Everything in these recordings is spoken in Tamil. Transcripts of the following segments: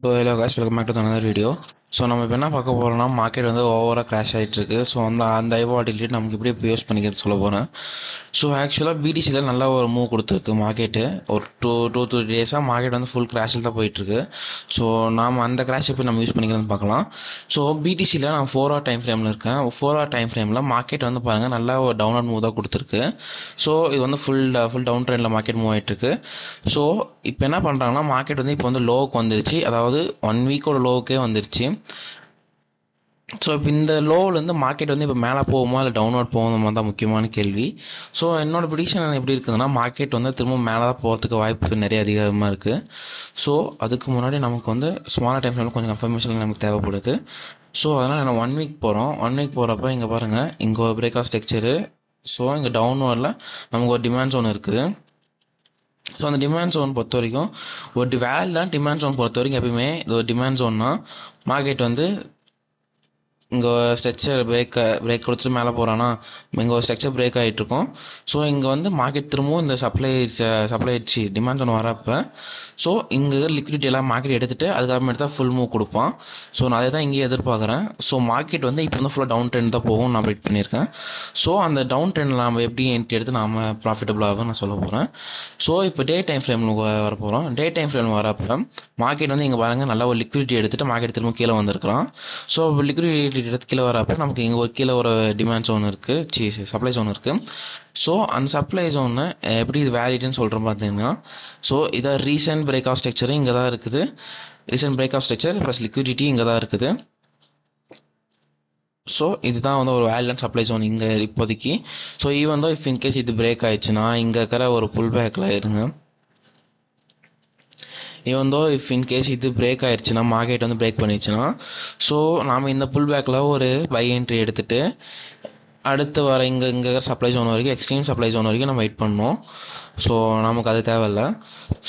So hello guys, welcome back to another video. ஸோ நம்ம இப்போ என்ன பார்க்க போகிறோம்னா, மார்க்கெட் வந்து ஓவராக கிராஷ் ஆகிட்டு இருக்கு. ஸோ அந்த ஐவாட்டிலிட்டி நமக்கு எப்படி இப்போ யூஸ் பண்ணிக்கிறது சொல்ல போகிறேன். ஸோ ஆக்சுவலாக பிடிசியில் நல்ல ஒரு மூவ் கொடுத்துருக்கு மார்க்கெட்டு. ஒரு டூ த்ரீ டேஸாக மார்க்கெட் வந்து ஃபுல் கிராஷில் தான் போயிட்டுருக்கு. ஸோ நாம் அந்த கிராஷ் எப்படி நம்ம யூஸ் பண்ணிக்கிறதுன்னு பார்க்கலாம். ஸோ பிடிசியில் நான் 4 hour டைம் ஃப்ரேமில் இருக்கேன். 4 hour டைம் ஃப்ரேமில் மார்க்கெட் வந்து பாருங்கள் நல்லா ஒரு டவுன் மூவ் தான் கொடுத்துருக்கு. ஸோ இது வந்து ஃபுல் டவுன் ட்ரெண்டில் மார்க்கெட் மூவ் ஆகிட்டுருக்கு. ஸோ இப்போ என்ன பண்ணுறாங்கன்னா, மார்க்கெட் வந்து இப்போ வந்து லோவுக்கு வந்துருச்சு. அதாவது 1 வீக்கோட லோவுக்கே வந்துருச்சு. ஸோ இப்போ இந்த லோவிலேருந்து மார்க்கெட் வந்து இப்போ மேலே போகுமா இல்லை டவுன்வர்ட் போகுமா தான் முக்கியமான கேள்வி. ஸோ என்னோட ப்ரிடிக்ஷன் எப்படி இருக்குதுன்னா, மார்க்கெட் வந்து திரும்ப மேலே தான் போகிறதுக்கு வாய்ப்பு நிறைய அதிகமாக இருக்குது. ஸோ அதுக்கு முன்னாடி நமக்கு வந்து ஸ்மாலர் டைம் ஃப்ரேமில் கொஞ்சம் கன்ஃபர்மேஷன் நமக்கு தேவைப்படுது. ஸோ அதனால் நான் 1 வீக் போகிறோம். 1 வீக் போகிறப்ப இங்கே பாருங்கள், இங்கே ஒரு பிரேக் ஆஃப் ஸ்ட்ரக்சரு. ஸோ இங்கே டவுன்வர்டில் நமக்கு ஒரு டிமாண்ட் ஜோன் இருக்குது. ஸோ அந்த டிமாண்ட் ஜோன் பொறுத்த வரைக்கும் ஒரு வேலிடான டிமாண்ட் ஜோன் பொறுத்த வரைக்கும் எப்பயுமே இது ஒரு டிமாண்ட் ஜோன்னா மார்க்கெட் வந்து இங்கே ஸ்ட்ரக்சர் பிரேக் கொடுத்துட்டு மேலே போகிறான்னா இங்கே ஒரு ஸ்ட்ரக்சர் பிரேக் ஆகிட்ருக்கோம். ஸோ இங்கே வந்து மார்க்கெட் திரும்பவும் இந்த சப்ளை ஆயிடுச்சு டிமாண்ட் ஒன்று வரப்போ. ஸோ இங்கே லிக்விடிட்டி எல்லாம் மார்க்கெட் எடுத்துகிட்டு அதுக்கப்புறமேட்டு தான் ஃபுல் மூவ் கொடுப்பான். ஸோ நான் அதை தான் இங்கேயே எதிர்பார்க்குறேன். ஸோ மார்க்கெட் வந்து இப்போ வந்து ஃபுல்லாக டவுன் ட்ரெண்ட் தான் போகும் நான் வெயிட் பண்ணியிருக்கேன். ஸோ அந்த டவுன் ட்ரெண்டில் நம்ம எப்படி என்ட்ரி எடுத்து நாம் ப்ராஃபிட்டபுளாக நான் சொல்ல போகிறேன். ஸோ இப்போ டே டைம் ஃப்ரேமில் வர போகிறோம். டே டைம் ஃப்ரேமில் வரப்போ மார்க்கெட் வந்து இங்கே பாருங்கள் நல்லா ஒரு லிக்விடிட்டி எடுத்துகிட்டு மார்க்கெட் திரும்ப கீழே வந்திருக்கலாம். ஸோ லிக்விடிட்டி எடுத்து கீழே வரப்போ நமக்கு இங்கே ஒரு கீழே ஒரு டிமாண்ட் ஜோன் இருக்குது, சப்ளை ஜோன் இருக்குது. ஸோ அந்த சப்ளை ஜோனை எப்படி இது வேலிடுன்னு சொல்கிறோம் பார்த்தீங்கன்னா, ஸோ இதை ரீசன்ட் பிரேக் ஆஃப் ஸ்ட்ரக்சரும் இங்கே தான் இருக்குது. Recent break of structure plus liquidity இங்கே தான் இருக்குது. ஸோ இதுதான் வந்து ஒரு வேலிட் சப்ளை ஜோன் இங்கே இப்போதைக்கு. ஸோ ஈவன் தான் இஃப் இன்கேஸ் இது பிரேக் ஆயிடுச்சுன்னா இங்கே இருக்கிற ஒரு புல் பேக்கில் இருங்க. ஈவன் தோ இஃப் இன்கேஸ் இது பிரேக் ஆயிடுச்சுன்னா மார்க்கெட் வந்து பிரேக் பண்ணிடுச்சுன்னா, ஸோ நாம் இந்த புல் பேக்கில் ஒரு பை என்ட்ரி எடுத்துகிட்டு அடுத்து வர இங்கே சப்ளை ஜோன் வரைக்கும், எக்ஸ்ட்ரீம் சப்ளை ஜோன் வரைக்கும் நம்ம வெயிட் பண்ணணும். ஸோ நமக்கு அது தேவையில்லை.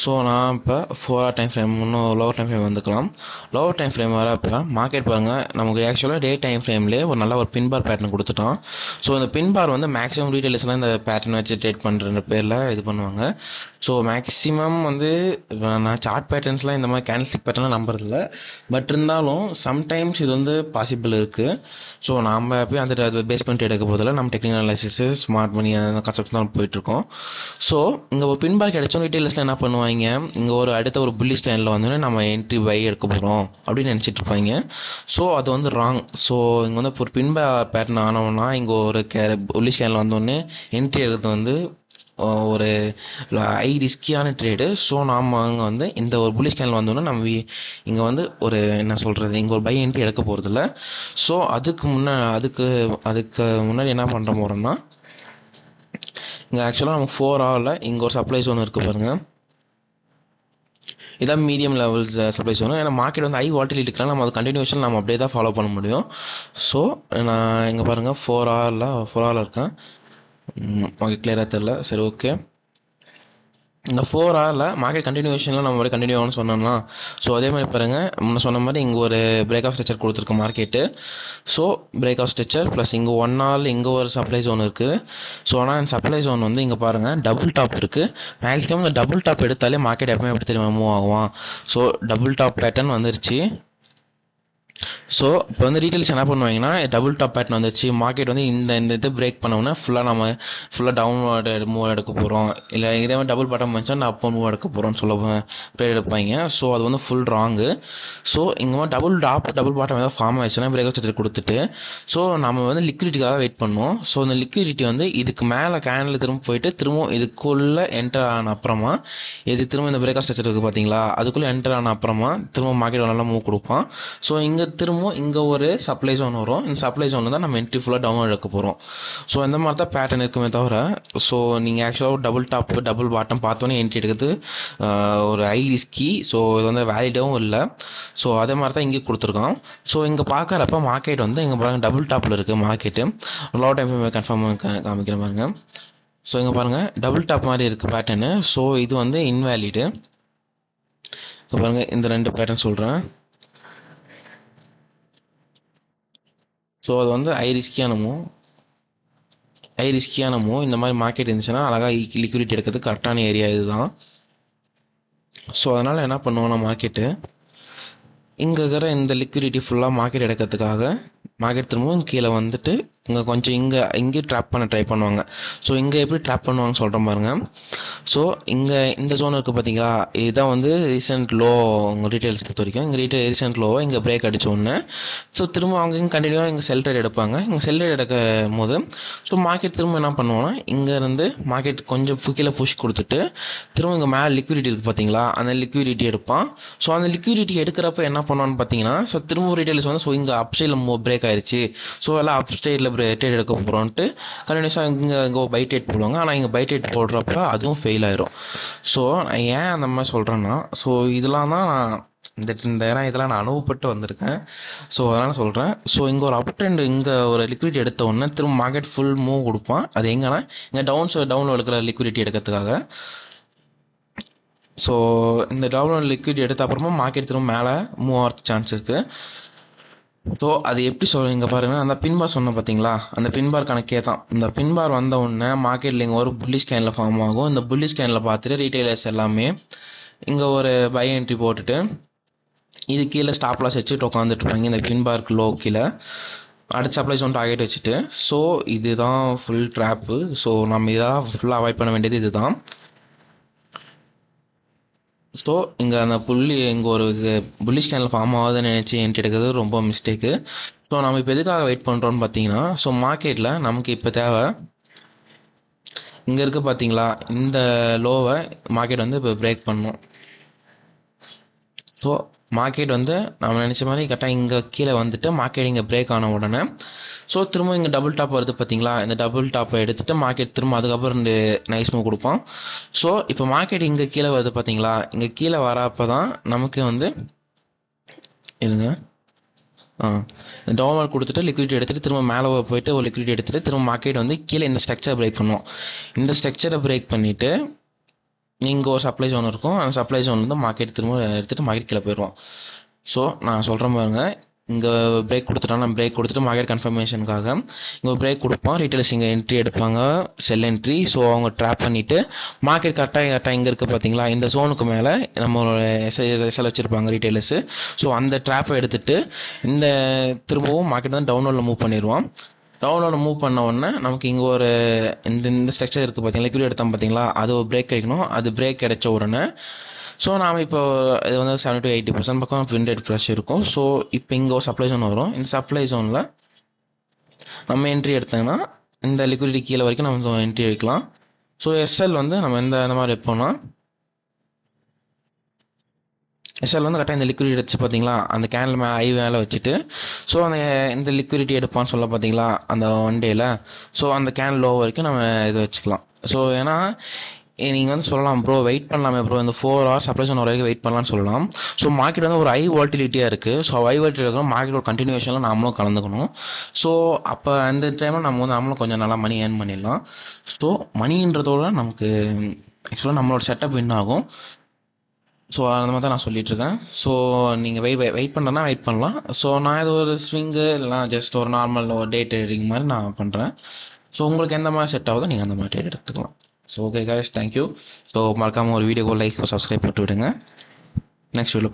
ஸோ நான் இப்போ 4 hour டைம் ஃப்ரேம் இன்னும் லோவர் டைம் ஃப்ரேம் வந்துக்கலாம். லோவர் டைம் ஃப்ரேம் வரப்போ மார்க்கெட் பாருங்கள், நமக்கு ஆக்சுவலாக டே டைம் ஃப்ரேம்லேயே ஒரு நல்ல ஒரு பின் பார் பேட்டர்ன் கொடுத்துட்டோம். ஸோ இந்த பின் பார் வந்து மேக்ஸிமம் ரீட்டைலர்ஸ்லாம் இந்த பேட்டர்ன் வச்சு ட்ரேட் பண்ணுற பேரில் இது பண்ணுவாங்க. ஸோ மேக்ஸிமம் வந்து நான் சார்ட் பேட்டர்ன்ஸ்லாம் இந்த மாதிரி கேண்டில்ஸ்டிக் பேட்டர்ன்லாம் நம்புறதில்ல. பட் இருந்தாலும் சம்டைம்ஸ் இது வந்து பாசிபிள் இருக்குது. ஸோ நாம் போய் அந்த பேஸ் பண்ணிட்டு எடுக்க போதில் நம்ம டெக்னிக்கல் அனாலிசிஸ் ஸ்மார்ட் மணி அந்த கான்செப்ட் தான் போயிட்டுருக்கோம். ஸோ இங்கே ஒரு பின் பார் கிடைச்சோம் ரீட்டைலர்ஸில் என்ன பண்ணுவாங்க, இங்கே ஒரு அடுத்த ஒரு புல்லிஷ் லைனில் வந்து நம்ம என்ட்ரி பை எடுக்க போகிறோம் அப்படின்னு நினச்சிட்டு இருப்பாங்க. ஸோ அது வந்து ராங். ஸோ இங்கே வந்து ஒரு பின் பார் பேட்டர்ன் ஆனோம்னா இங்கே ஒரு புல்லிஷ் லைனில் வந்தோடனே என்ட்ரி எடுக்கிறது வந்து ஒரு ஹை ரிஸ்கியான ட்ரேடு. ஸோ நாம் அங்கே வந்து இந்த ஒரு புல்லிஷ் கேனில் வந்தோன்னா நம்ம இங்கே வந்து ஒரு என்ன சொல்கிறது, இங்கே ஒரு பை என்ட்ரி எடுக்க போகிறதில்ல. ஸோ அதுக்கு முன்னாடி என்ன பண்ணுற போகிறோம்னா, இங்கே ஆக்சுவலாக நமக்கு 4 hourல இங்கே ஒரு சப்ளை ஜோன் இருக்குது பாருங்கள். இதான் மீடியம் லெவல்ஸ் சப்ளை ஜோன். ஏன்னா மார்க்கெட் வந்து ஹை வால்டிலிட்டி இருக்கலாம், நம்ம அது கண்டினியூஷன் நம்ம அப்படியே தான் ஃபாலோ பண்ண முடியும். ஸோ நான் இங்கே பாருங்கள் 4 hourல இருக்கேன். ஓகே, கிளியராக தெரில. சரி, ஓகே. இந்த 4 hourல மார்க்கெட் கண்டினியூஷனில் நம்ம மாதிரி கண்டினியூ ஆகணும்னு சொன்னோம்னா, ஸோ அதே மாதிரி பாருங்கள், முன்ன சொன்ன மாதிரி இங்கே ஒரு பிரேக் ஆஃப் ஸ்ட்ரக்சர் கொடுத்துருக்கு market. So break of structure plus இங்கே 1 hour இங்கே ஒரு சப்ளை ஜோன் இருக்குது. ஸோ ஆனால் இந்த சப்ளை ஜோன் வந்து இங்கே பாருங்கள் டபுள் டாப் இருக்குது. மேக்ஸிமம் இந்த டபுள் டாப் எடுத்தாலே மார்க்கெட் எப்பவுமே எப்படி தெரியுமா மூவ் ஆகும். ஸோ டபுள் டாப் பேட்டர்ன் வந்துருச்சு. ஸோ இப்போ வந்து ரீட்டைல்ஸ் என்ன பண்ணுவாங்கன்னா, டபுள் டாப் பேட்டர்ன் வந்துச்சு, மார்க்கெட் வந்து இந்த இது பிரேக் பண்ணோன்னா ஃபுல்லாக டவுன்வர்டு மூவ் எடுக்க போகிறோம், இல்லை இதே மாதிரி டபுள் பாட்டம் வந்துச்சா நான் அப்போ மூவ் எடுக்க போகிறோன்னு சொல்ல ட்ரேட் எடுப்பாங்க. ஸோ அது வந்து ஃபுல் ராங்கு. ஸோ இங்கே மாதிரி டபுள் பாட்டம் ஏதாவது ஃபார்ம் ஆயிடுச்சுன்னா பிரேக் ஸ்ட்ரக்சர் கொடுத்துட்டு ஸோ நம்ம வந்து லிக்விடிட்டிக்காக வெயிட் பண்ணோம். ஸோ இந்த லிக்விடிட்டி வந்து இதுக்கு மேலே கேனில் திரும்ப போயிட்டு திரும்பவும் இதுக்குள்ளே என்டர் ஆன அப்புறமா இது திரும்ப இந்த பிரேக் ஸ்ட்ரக்சர் இருக்குது பார்த்தீங்களா, அதுக்குள்ளே என்டர் ஆன அப்புறமா திரும்ப மார்க்கெட் நல்லா மூவ் கொடுப்பான். ஸோ இங்கே திரும்பவும் இங்கே ஒரு சப்ளை ஜோன் வரும். இந்த சப்ளை ஜோனில் தான் நம்ம என்ட்ரி ஃபுல்லாக டவுன் எடுக்க போகிறோம். ஸோ இந்த மாதிரி தான் பேட்டர்ன் இருக்குமே தவிர, ஸோ நீங்கள் ஆக்சுவலாக டபுள் டாப் டபுள் பாட்டம் பார்த்தோன்னே என்ட்ரி எடுக்கிறது ஒரு ஹை ரிஸ்கி. ஸோ இது வந்து வேலிடாகவும் இல்லை. ஸோ அதே மாதிரி தான் இங்கே கொடுத்துருக்கோம். ஸோ இங்கே பார்க்குறப்ப மார்க்கெட் வந்து இங்கே பாருங்கள் டபுள் டாப்பில் இருக்குது மார்க்கெட்டு. லோ டைம் கன்ஃபார்ம் காமிக்கிற பாருங்க. ஸோ இங்கே பாருங்கள் டபுள் டாப் மாதிரி இருக்குது பேட்டர்னு. ஸோ இது வந்து இன்வேலிடு. இப்போ பாருங்கள் இந்த 2 பேட்டர்ன் சொல்கிறேன். ஸோ அது வந்து ஹை ரிஸ்கியானமோ இந்த மாதிரி மார்க்கெட் இருந்துச்சுன்னா அழகாக லிக்விடிட்டி எடுக்கிறதுக்கு கரெக்டான ஏரியா இதுதான். ஸோ அதனால் என்ன பண்ணுவோம்னா மார்க்கெட்டு இங்கே இருக்கிற இந்த லிக்விடிட்டி ஃபுல்லாக மார்க்கெட் எடுக்கிறதுக்காக மார்க்கெட் திரும்பவும் கீழே வந்துட்டு இங்கே கொஞ்சம் இங்கேயும் ட்ராப் பண்ண ட்ரை பண்ணுவாங்க. ஸோ இங்கே எப்படி ட்ராப் பண்ணுவாங்கன்னு சொல்கிறேன் பாருங்க. ஸோ இங்கே இந்த ஜோன் இருக்குது பார்த்தீங்களா, இதுதான் வந்து ரீசெண்ட் லோ உங்கள் டீட்டெயில்ஸ் பொறுத்த வரைக்கும். இங்கே ரீசெண்ட் லோவை இங்கே பிரேக் அடிச்ச ஒன்று. ஸோ திரும்ப அவங்க இங்கே கண்டினியூவாக இங்கே செல் ட்ரேட் எடுப்பாங்க. இங்கே செல் ட்ரேட் எடுக்கும் போது ஸோ மார்க்கெட் திரும்ப என்ன பண்ணுவோன்னா இங்கேருந்து மார்க்கெட் கொஞ்சம் கீழே புஷ் கொடுத்துட்டு திரும்ப இங்கே மேலே லிக்விடிட்டி இருக்குது பார்த்தீங்களா, அந்த லிக்விடிட்டி எடுப்பான். ஸோ அந்த லிக்விடிட்டி எடுக்கிறப்ப என்ன பண்ணுவான்னு பார்த்தீங்கன்னா, ஸோ திரும்ப ரீட்டெயில்ஸ் வந்து ஸோ இங்கே அப் சைடில் பிரேக் ஆயிடுச்சு, ஸோ எல்லாம் அப் சைடில் ட்ரேட் எடுக்க போகிறோன்ட்டு கண்டினியூஸாக இங்கே பை ட்ரேட் போடுவாங்க. ஆனால் இங்கே பை ட்ரேட் போடுறப்ப அதுவும் ஃபெயில் ஆயிரும். ஸோ நான் ஏன் அந்த மாதிரி சொல்கிறேன்னா, ஸோ இதெல்லாம் தான் நான் இதெல்லாம் நான் அனுபவப்பட்டு வந்திருக்கேன். ஸோ அதனால் சொல்கிறேன். ஸோ இங்கே ஒரு அப் ட்ரெண்ட் இங்கே ஒரு லிக்விடிட்டி எடுத்த உடனே திரும்ப மார்க்கெட் ஃபுல் மூவ் கொடுப்பான். அது எங்கன்னா இங்கே டவுனில் எடுக்கிற லிக்விடிட்டி எடுக்கிறதுக்காக. ஸோ இந்த டவுன் லிக்விட் எடுத்த அப்புறமா மார்க்கெட் திரும்ப மேலே மூவ் ஆகிறதுக்கு சான்ஸ் இருக்குது. ஸோ அது எப்படி சொல்லுங்க பாருங்க, அந்த பின்பார் சொன்ன பார்த்தீங்களா, அந்த பின்பார் கணக்கே தான். இந்த பின்பார் வந்த உடனே மார்க்கெட்டில் இங்கே ஒரு புல்லிஷ் கேனில் ஃபார்ம் ஆகும். இந்த புல்லிஷ் கேனில் பார்த்துட்டு ரீட்டைலர்ஸ் எல்லாமே இங்கே ஒரு பை என்ட்ரி போட்டுட்டு இது கீழே ஸ்டாப் லாஸ் வச்சுட்டு உட்காந்துட்டு இருப்பாங்க. இந்த பின்பார்க்கு லோ கீழே அடுத்த சப்ளை ஜோன் டார்கெட் வச்சுட்டு. ஸோ இதுதான் ஃபுல் ட்ராப்பு. ஸோ நம்ம இதாக ஃபுல்லாக அவாய்ட் பண்ண வேண்டியது இதுதான். ஸோ இங்கே அந்த இங்கே ஒரு புல்லிஷ் கேனில் ஃபார்ம் ஆகுதுன்னு நினச்சி என்ட்ரி எடுக்கிறது ரொம்ப மிஸ்டேக்கு. ஸோ நம்ம இப்போ எதுக்காக வெயிட் பண்ணுறோன்னு பார்த்தீங்கன்னா, ஸோ மார்க்கெட்டில் நமக்கு இப்போ தேவை இங்கே இருக்குது பார்த்தீங்களா, இந்த லோவை மார்க்கெட் வந்து இப்போ பிரேக் பண்ணணும். ஸோ மார்க்கெட் வந்து நம்ம நினச்ச மாதிரி கரெக்டாக இங்கே கீழே வந்துட்டு மார்க்கெட் இங்கே பிரேக் ஆன உடனே ஸோ திரும்ப இங்கே டபுள் டாப் வருது பார்த்தீங்களா, இந்த டபுள் டாப்பை எடுத்துகிட்டு மார்க்கெட் திரும்ப அதுக்கப்புறம் ரெண்டு நைஸ் மூவ் கொடுப்போம். ஸோ இப்போ மார்க்கெட் இங்கே கீழே வருது பார்த்தீங்களா, இங்கே கீழே வரப்போ தான் நமக்கு வந்து இல்லைங்க டவுன்லோட் கொடுத்துட்டு லிக்விடிட்டி எடுத்துகிட்டு திரும்ப மேலே போயிட்டு ஒரு லிக்விடிட்டி எடுத்துகிட்டு திரும்ப மார்க்கெட் வந்து கீழே இந்த ஸ்ட்ரக்சரை பிரேக் பண்ணுவோம். இந்த ஸ்ட்ரக்சரை பிரேக் பண்ணிவிட்டு இங்கே ஒரு சப்ளை ஜோன் இருக்கும். அந்த சப்ளை ஜோன்லேருந்து மார்க்கெட் திரும்ப எடுத்துகிட்டு மார்க்கெட் கீழே போயிடுவோம். ஸோ நான் சொல்கிறேன் பாருங்க, இங்கே பிரேக் கொடுத்துட்டோம். நம்ம பிரேக் கொடுத்துட்டு மார்க்கெட் கன்ஃபர்மேஷனுக்காக இங்கே பிரேக் கொடுப்போம். ரீட்டைலர்ஸ் இங்கே என்ட்ரி எடுப்பாங்க, செல் என்ட்ரி. ஸோ அவங்க ட்ராப் பண்ணிவிட்டு மார்க்கெட் கரெக்டாக இங்கே இருக்குது பார்த்தீங்களா, இந்த ஜோனுக்கு மேலே நம்ம எஸ்எல் வச்சுருப்பாங்க ரீட்டைலர்ஸு. ஸோ அந்த ட்ராப்பை எடுத்துகிட்டு இந்த திரும்பவும் மார்க்கெட் வந்து டவுன்லோடில் மூவ் பண்ணிடுவோம். டவுனோட மூவ் பண்ண உடனே நமக்கு இங்கே ஒரு இந்த ஸ்ட்ரக்சர் இருக்குது பார்த்தீங்களா, லிக்விட் எடுத்தோம் பார்த்தீங்களா, அது ஒரு பிரேக் கிடைக்கணும். அது பிரேக் கிடைச்ச உடனே ஸோ நாம் இப்போ இது வந்து 70 to 80% பக்கம் வின் ரேட் ப்ரெஷ் இருக்கும். ஸோ இப்போ இங்கே ஒரு சப்ளை ஜோன் வரும். இந்த சப்ளை ஜோனில் நம்ம என்ட்ரி எடுத்தோங்கன்னா இந்த லிக்விடிட்டி கீழே வரைக்கும் நம்ம என்ட்ரி எடுக்கலாம். ஸோ எஸ்எல் வந்து நம்ம இந்த மாதிரி வைப்போம்னா எஸ்எல் வந்து கரெக்டாக இந்த லிக்விடிட்டி எடுத்து பார்த்தீங்களா, அந்த கேனில் மேலே வச்சுட்டு ஸோ அந்த இந்த லிக்விடிட்டி எடுப்பான்னு சொல்ல பார்த்தீங்களா அந்த ஒன் டேயில். ஸோ அந்த கேன் லோ வரைக்கும் நம்ம இதை வச்சுக்கலாம். ஸோ ஏன்னா நீங்கள் வந்து சொல்லலாம் ப்ரோ வெயிட் பண்ணலாமே ப்ரோ, இந்த 4 hours சப்ளை ஜோன் வரைக்கும் வெயிட் பண்ணலாம்னு சொல்லலாம். ஸோ மார்க்கெட் வந்து ஒரு ஹை வால்டிலிட்டியாக இருக்குது. ஸோ ஹை வால்டிலிட்டி இருக்கிற மார்க்கெட்டோட கண்டினியூஷனில் நாமளும் கலந்துக்கணும். ஸோ அப்போ அந்த டைமில் நம்மளும் கொஞ்சம் நல்லா மணி ஏர்ன் பண்ணிடலாம். ஸோ மணின்றதோட நமக்கு ஆக்சுவலாக நம்மளோட செட்டப் வின் ஆகும். ஸோ அந்த மாதிரி தான் நான் சொல்லிகிட்ருக்கேன். ஸோ நீங்கள் வெயிட் பண்ணுறதுனா வெயிட் பண்ணலாம். ஸோ நான் இது ஒரு ஸ்விங்கு இல்லைனா ஜஸ்ட் ஒரு நார்மல் ஒரு டே ட்ரேடிங் மாதிரி நான் பண்ணுறேன். ஸோ உங்களுக்கு எந்த மாதிரி செட் ஆகுதோ நீங்கள் அந்த மாதிரி ட்ரேட் எடுத்துக்கலாம். So okay guys, thank you. So மறக்காமல் ஒரு வீடியோக்கு லைக் சப்ஸ்கிரைப் பண்ணிட்டு விடுங்க. Next video